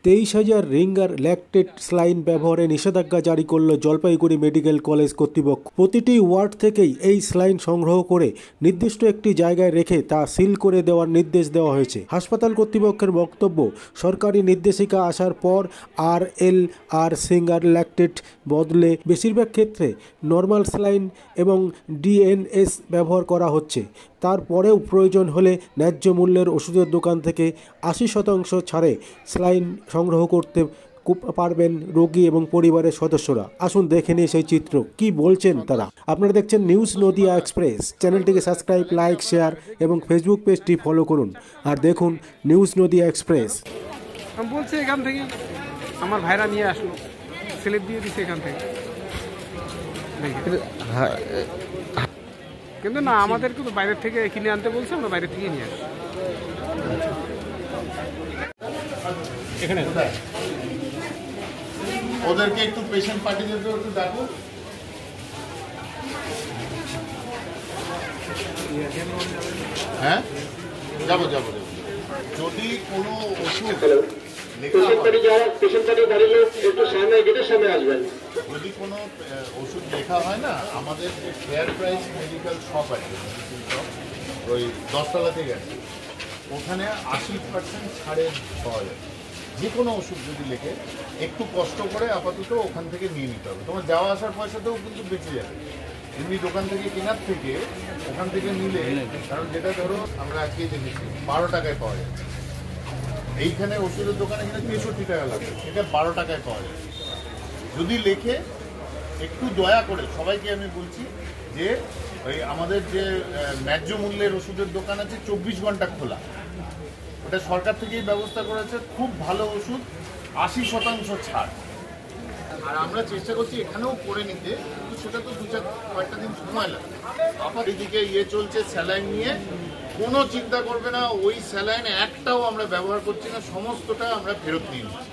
23,000 ringer lactate saline ব্যবহারে নিষেধাজ্ঞা জারি করল জলপাইগুড়ি মেডিকেল কলেজ কর্তৃপক্ষ। প্রতিটি ওয়ার্ড থেকেই এই স্লাইন সংগ্রহ করে নির্দিষ্ট একটি জায়গায় রেখে তা সিল করে দেওয়ার নির্দেশ দেওয়া হয়েছে। হাসপাতাল কর্তৃপক্ষের বক্তব্য, সরকারি নির্দেশিকা আসার পর আর সিঙ্গার ল্যাকটেট বদলে বেশিরভাগ ক্ষেত্রে নর্মাল স্লাইন এবং ডিএনএস ব্যবহার করা হচ্ছে। তারপরেও প্রয়োজন হলে ন্যায্য মূল্যের ওষুধের দোকান থেকে 80% ছাড়ে স্লাইন সংগ্রহ করতে পারবেন রোগী এবং পরিবারের সদস্যরা। আসুন দেখে নিই সেই চিত্র, কি বলছেন তারা। আপনারা দেখছেন নিউজ নদিয়া এক্সপ্রেস। চ্যানেলটিকে সাবস্ক্রাইব, লাইক, শেয়ার এবং ফেসবুক পেজটি ফলো করুন আর দেখুন নিউজ নদিয়া এক্সপ্রেস। আমি বলছি এখান থেকে আমার ভাইরা নিয়ে আসলো, স্লিপ দিয়ে দিচ্ছে এখান থেকে, কিন্তু না আমাদের কিন্তু বাইরের থেকে কিনে আনতে বলছে, আমরা বাইরের থেকে নিয়ে আসি। এখানে ওদেরকে একটু পেশেন্ট পার্টিদেরকে একটু ডাকো। হ্যাঁ, যাবো। যদি কোনো ওষুধ যদি কোনো ওষুধ লেখা হয় না, আমাদের যে ফেয়ার প্রাইস মেডিকেল শপ আছে ওই 10 তলাতে গেছে, ওখানে 80% ছাড়ে পাওয়া যায়। যে কোনো ওষুধ যদি লেখে একটু কষ্ট করে আপাতত ওখান থেকে নিয়ে নিতে হবে। তোমার যাওয়া আসার পয়সাতেও কিন্তু বেঁচে যাবে। এমনি দোকান থেকে কেনার থেকে ওখান থেকে নিলে, কারণ যেটা ধরো আমরা আজকে দেখেছি 12 টাকায় পাওয়া যায়, এইখানে ওষুধের দোকানে এখানে 63 টাকা লাগে, এটা 12 টাকায় পাওয়া যায়। যদি লেখে একটু দয়া করে সবাইকে আমি বলছি যে ওই আমাদের যে ন্যায্য মূল্যের ওষুধের দোকান আছে 24 ঘন্টা খোলা, ওটা সরকার থেকেই ব্যবস্থা করেছে। খুব ভালো ওষুধ, 80% ছাড়। আর আমরা চেষ্টা করছি এখানেও করে নিতে, কিন্তু সেটা তো কয়েকটা দিন সময় লাগে। আবার এদিকে চলছে স্যালাইন নিয়ে, কোনো চিন্তা করবে না, ওই স্যালাইন একটাও আমরা ব্যবহার করছি না, সমস্তটা আমরা ফেরত নিয়ে নিচ্ছি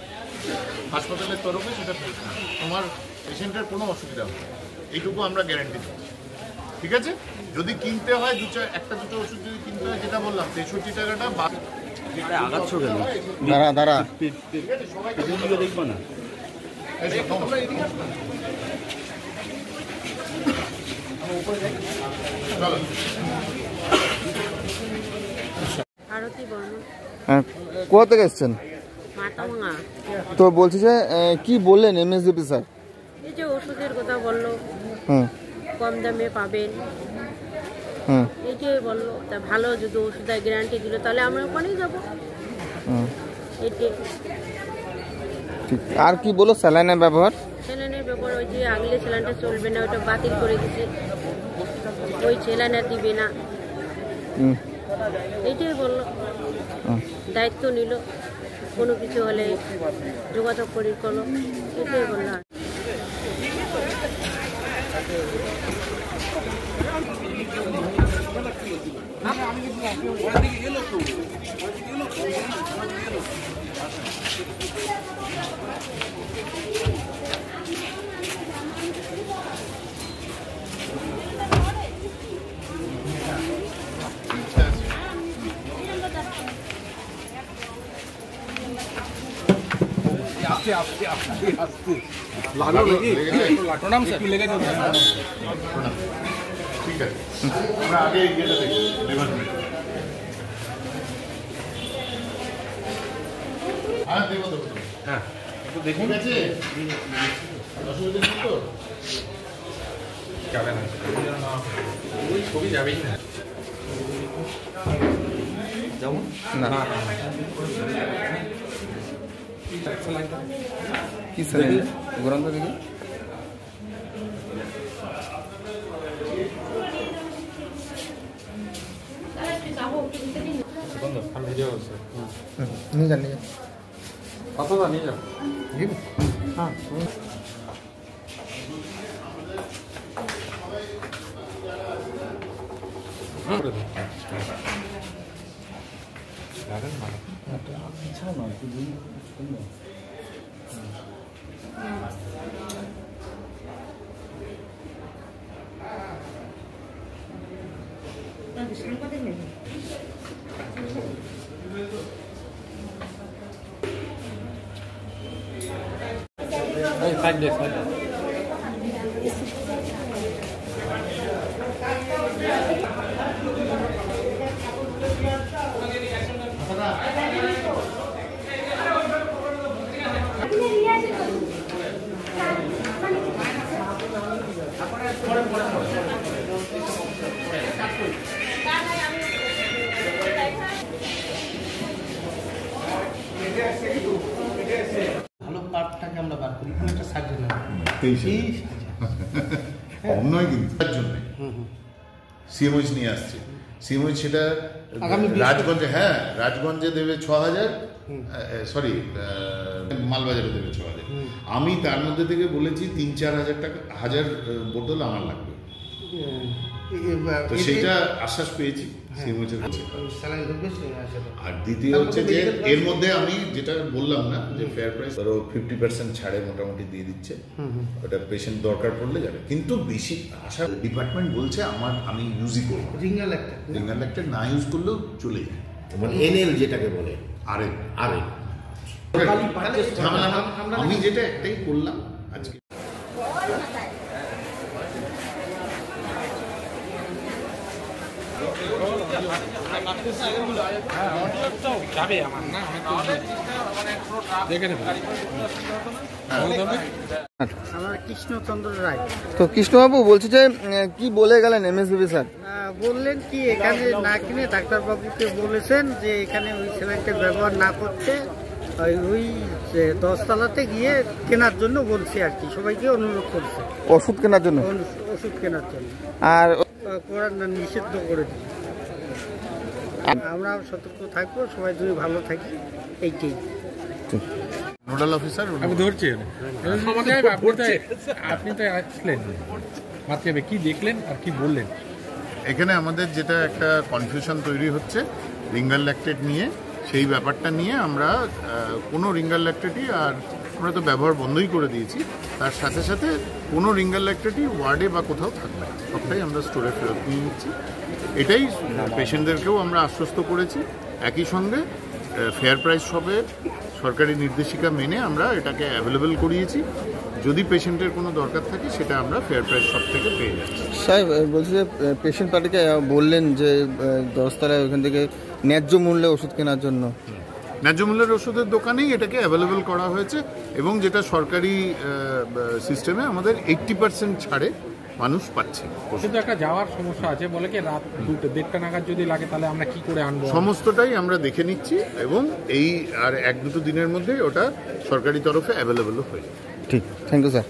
হাসপাতালের তরফে। সেটা ফেরত না, তোমার পেশেন্টের কোনো অসুবিধা হবে না, এইটুকু আমরা গ্যারান্টি দিচ্ছি। ঠিক আছে, যদি কিনতে হয় একটা দুটো ওষুধ যদি কিনতে হয়, যেটা বললাম 63 টাকাটা দাঁড়া দেখবো না। কোথা থেকে এসছেন? তো বলছি যে কি বললেন এমএসডিপি স্যার? এই যে ওষুধের কথা বললো, কম দামে পাবেন, এইটাই বললো। তা ভালো যদি ওষুধের গ্যারান্টি দিল তাহলে আমরা ওখানেই যাবো। আর কি বলো স্যালাইনের ব্যবহার? স্যালাইনের ব্যবহার ওই যে আগলে স্যালাইনটা চলবে না, ওটা বাতিল করে দিচ্ছে, ওই স্যালাইন আর দিবে না, এইটাই বললো। দায়িত্ব নিল, কোনো কিছু হলে যোগাযোগ করি করলো, এটাই বললো। আস্তে লাগলো নাকি? প্রণাম স্যার, একটু লেগে যাবে। ঠিক আছে, আমরা আগে এগিয়ে দেখি লেবার। হ্যাঁ দেখো, হ্যাঁ একটু দেখুন। আছে অসুবিধা নেই তো? যাবে না, ওই ছবি যাবেই না, যেমন না কি স্যার গ্রন্থ দেখি। নিয়ে যান কতটা নিয়ে যাও। হ্যাঁ ভালো পার্টটাকে আমরা বার করি, কোনো একটা সার্জন কম নয় কিন্তু তার জন্য সিএমএইচ নিয়ে আসছে। সিএমএইচ সেটা রাজগঞ্জে, হ্যাঁ রাজগঞ্জে দেবে 6,000, সরি মালবাজারে দেবে 6,000। আমি তার মধ্যে থেকে বলেছি 3-4 হাজার বোতল আমার লাগবে, তো সেটা আশ্বাস পেয়েছি সিএমএইচের কাছে। আর দ্বিতীয় হচ্ছে যে এর মধ্যে আমি যেটা বললাম না যে ফেয়ার প্রাইস ধরো 50% ছাড়ে মোটামুটি দিয়ে দিচ্ছে, ওটা পেশেন্ট দরকার পড়লে যাবে। কিন্তু বেশি আশা ডিপার্টমেন্ট বলছে আমি ইউজই করবো, রিঙ্গাল ল্যাক্টেট না ইউজ করলেও চলে যায়, মানে এনএল যেটাকে বলে আরে আমি যেটা একটাই করলাম আজকে। আমার কৃষ্ণচন্দ্র রায়। তো কৃষ্ণবাবু বলছি যে কি বলে গেলেন এমএসবিবি স্যার? বললেন কি এখানে না কিনে ডাক্তারবাবুকে বলেছেন যে এখানে ওই সিমেন্টে ব্যবহার না করতে, ওই 10 তলাতে গিয়ে কেনার জন্য বলছে আর কি, সবাইকে অনুরোধ করছে ওষুধ কেনার জন্য, ওষুধ কেনার জন্য, আর করার না নিষিদ্ধ করে দিই। আমরা সতর্ক থাকবো, সবাই যদি ভালো থাকি, এইটাই। নোডাল অফিসার আমি ধরছি আপনি তো আসলেন মাত্র, কি দেখলেন আর কি বললেন? এখানে আমাদের যেটা একটা কনফিউশন তৈরি হচ্ছে রিঙ্গাল ল্যাক্টেট নিয়ে, সেই ব্যাপারটা নিয়ে আমরা কোনো রিঙ্গাল ল্যাক্টেটই আর আমরা তো ব্যবহার বন্ধই করে দিয়েছি, তার সাথে সাথে কোনো রিঙ্গাল ল্যাক্টেটই ওয়ার্ডে বা কোথাও থাকবে না, সবটাই আমরা স্টোরে ফেরত নিয়ে নিচ্ছি। এটাই পেশেন্টদেরকেও আমরা আশ্বস্ত করেছি। একই সঙ্গে ফেয়ার প্রাইস শপের সরকারি নির্দেশিকা মেনে আমরা এটাকে অ্যাভেলেবেল করিয়েছি, যদি পেশেন্টের কোনো দরকার থাকে সেটা আমরা ফেয়ার প্রাইস শপ থেকে পেয়ে যাচ্ছি। সাহেব বলছি যে পেশেন্ট পার্টিকে বললেন যে 10 তলায় ওখান থেকে ন্যায্য মূল্যে ওষুধ কেনার জন্য, ন্যায্য মূল্যের ওষুধের দোকানেই এটাকে অ্যাভেলেবেল করা হয়েছে, এবং যেটা সরকারি সিস্টেমে আমাদের 80% ছাড়ে মানুষ পাচ্ছে। শুধু একটা যাওয়ার সমস্যা আছে, বলে কি রাত 2-1:30 নাগাদ যদি লাগে তাহলে আমরা কি করে আনবো? সমস্তটাই আমরা দেখে নিচ্ছি, এবং এই আর 1-2 দিনের মধ্যেই ওটা সরকারি তরফে অ্যাভেলেবেলও হয়ে যাবে। ঠিক, থ্যাংক ইউ স্যার।